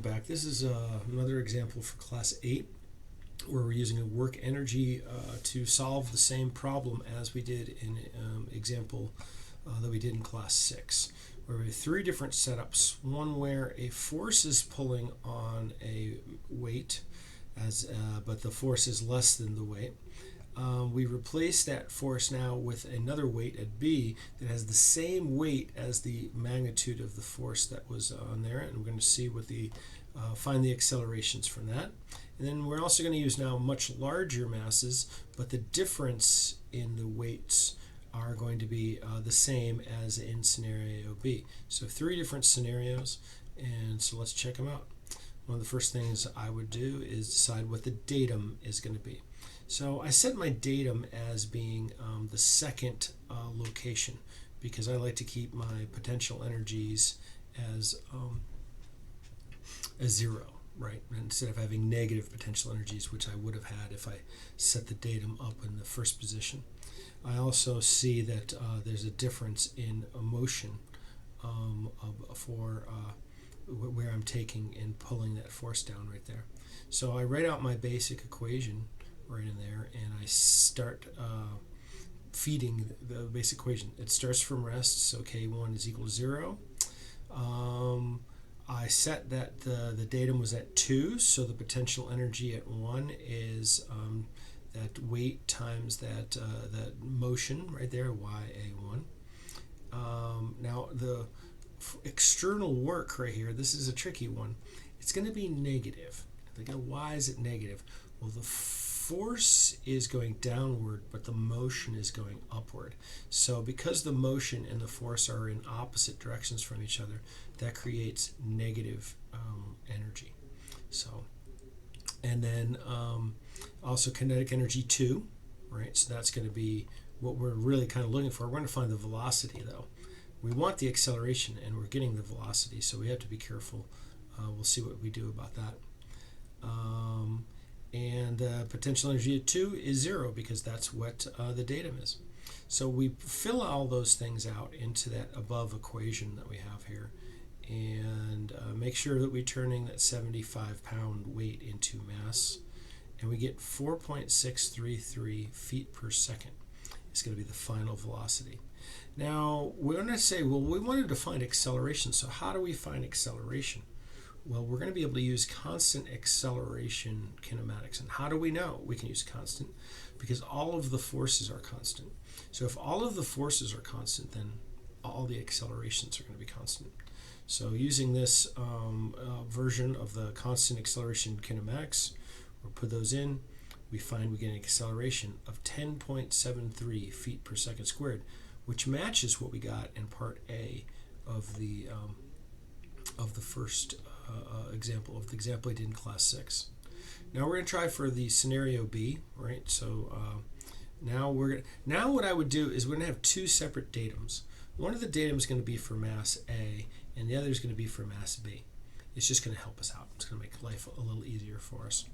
Back. This is another example for class 8 where we're using a work energy to solve the same problem as we did in example that we did in class 6, where we have 3 different setups. One where a force is pulling on a weight, but the force is less than the weight. We replace that force now with another weight at B that has the same weight as the magnitude of the force that was on there, and we're going to see what find the accelerations from that. And then we're also going to use now much larger masses, but the difference in the weights are going to be the same as in scenario B. So 3 different scenarios, and so let's check them out. One of the first things I would do is decide what the datum is going to be. So I set my datum as being the second location, because I like to keep my potential energies as 0, right? Instead of having negative potential energies, which I would have had if I set the datum up in the first position. I also see that there's a difference in motion for where I'm taking and pulling that force down right there. So I write out my basic equation right in there, and I start feeding the basic equation. It starts from rest, so K1 is equal to 0. I set that the datum was at 2, so the potential energy at 1 is that weight times that motion right there, YA1. Now the external work right here, this is a tricky one. It's going to be negative. Why is it negative? Well, the force is going downward, but the motion is going upward. So because the motion and the force are in opposite directions from each other, that creates negative energy. So, and then also kinetic energy 2, right? So that's going to be what we're really kind of looking for. We're going to find the velocity, though. We want the acceleration, and we're getting the velocity, so we have to be careful. We'll see what we do about that. And potential energy at 2 is 0, because that's what the datum is. So we fill all those things out into that above equation that we have here, and make sure that we're turning that 75-pound weight into mass, and we get 4.633 feet per second. It's going to be the final velocity. Now we're going to say, well, we wanted to find acceleration, so how do we find acceleration? Well, we're going to be able to use constant acceleration kinematics. And how do we know we can use constant? Because all of the forces are constant. So if all of the forces are constant, then all the accelerations are going to be constant. So using this version of the constant acceleration kinematics, we'll put those in. We find we get an acceleration of 10.73 feet per second squared, which matches what we got in part A of the first example I did in class 6. Now we're going to try for the scenario B, right? So now what I would do is we're going to have 2 separate datums. One of the datums is going to be for mass A, and the other is going to be for mass B. It's just going to help us out. It's going to make life a little easier for us.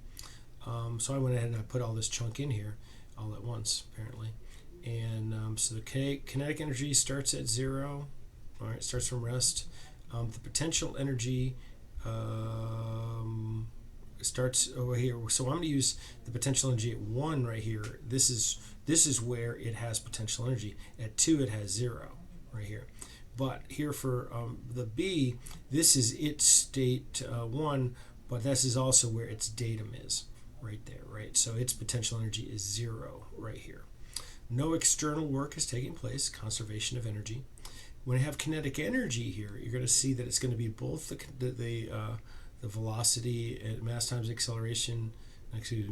So I went ahead and I put all this chunk in here all at once, apparently. And so the kinetic energy starts at 0. All right, it starts from rest. The potential energy starts over here. So I'm going to use the potential energy at 1 right here. This is where it has potential energy. At 2, it has 0 right here. But here for the B, this is its state 1, but this is also where its datum is right there, right? So its potential energy is 0 right here. No external work is taking place, conservation of energy. When I have kinetic energy here, you're going to see that it's going to be both the velocity at mass times acceleration, 1/2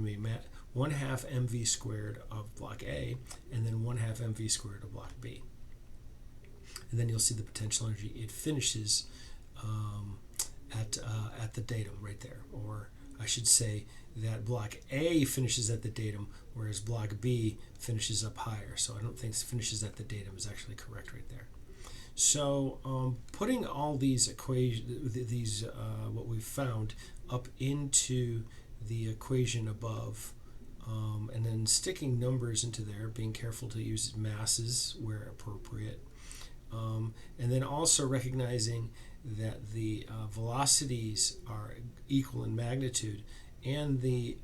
mv squared of block A, and then 1/2 mv squared of block B. And then you'll see the potential energy. It finishes at the datum right there, or I should say that block A finishes at the datum, whereas block B finishes up higher. So I don't think finishes at the datum is actually correct right there. So putting all these equations, what we've found, up into the equation above, and then sticking numbers into there, being careful to use masses where appropriate, and then also recognizing that the velocities are equal in magnitude, and the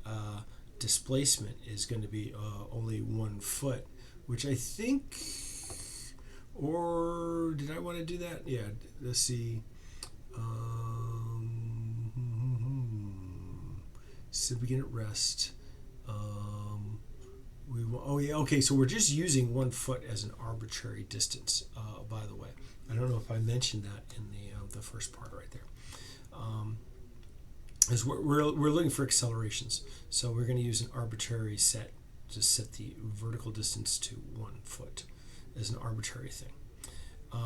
displacement is going to be only 1 foot, which I think, or did I want to do that? Yeah, let's see. So begin at rest. Okay, so we're just using 1 foot as an arbitrary distance, by the way. I don't know if I mentioned that in the first part right there. As we're looking for accelerations, so we're going to use an arbitrary set to set the vertical distance to 1 foot as an arbitrary thing.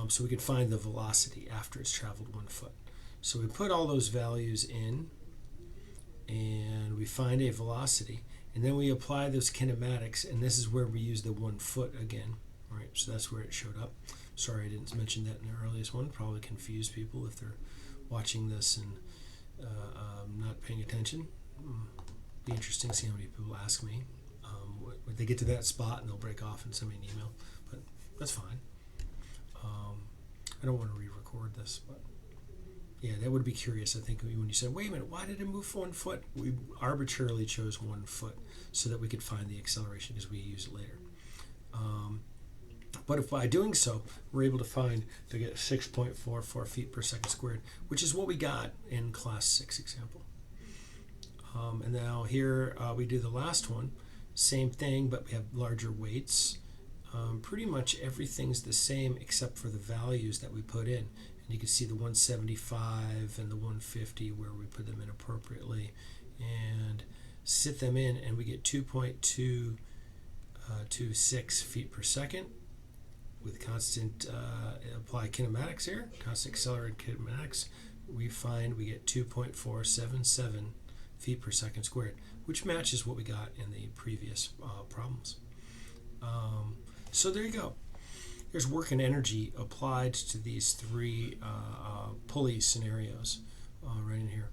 So we can find the velocity after it's traveled 1 foot. So we put all those values in, and we find a velocity, and then we apply those kinematics, and this is where we use the 1 foot again. All right, so that's where it showed up. Sorry I didn't mention that in the earliest one. Probably confuse people if they're watching this and not paying attention. Be interesting to see how many people ask me. When they get to that spot and they'll break off and send me an email, but that's fine. I don't want to re-record this, but yeah, that would be curious. I think when you said, wait a minute, why did it move for 1 foot? We arbitrarily chose 1 foot so that we could find the acceleration because we use it later. But if by doing so, we're able to get 6.44 feet per second squared, which is what we got in class 6 example. And now here we do the last one. Same thing, but we have larger weights. Pretty much everything's the same except for the values that we put in. And you can see the 175 and the 150 where we put them in appropriately and sit them in, and we get 2.226 feet per second with constant, apply kinematics here, constant accelerated kinematics. We get 2.477 feet per second squared, which matches what we got in the previous problems. So there you go. There's work and energy applied to these 3 pulley scenarios right in here.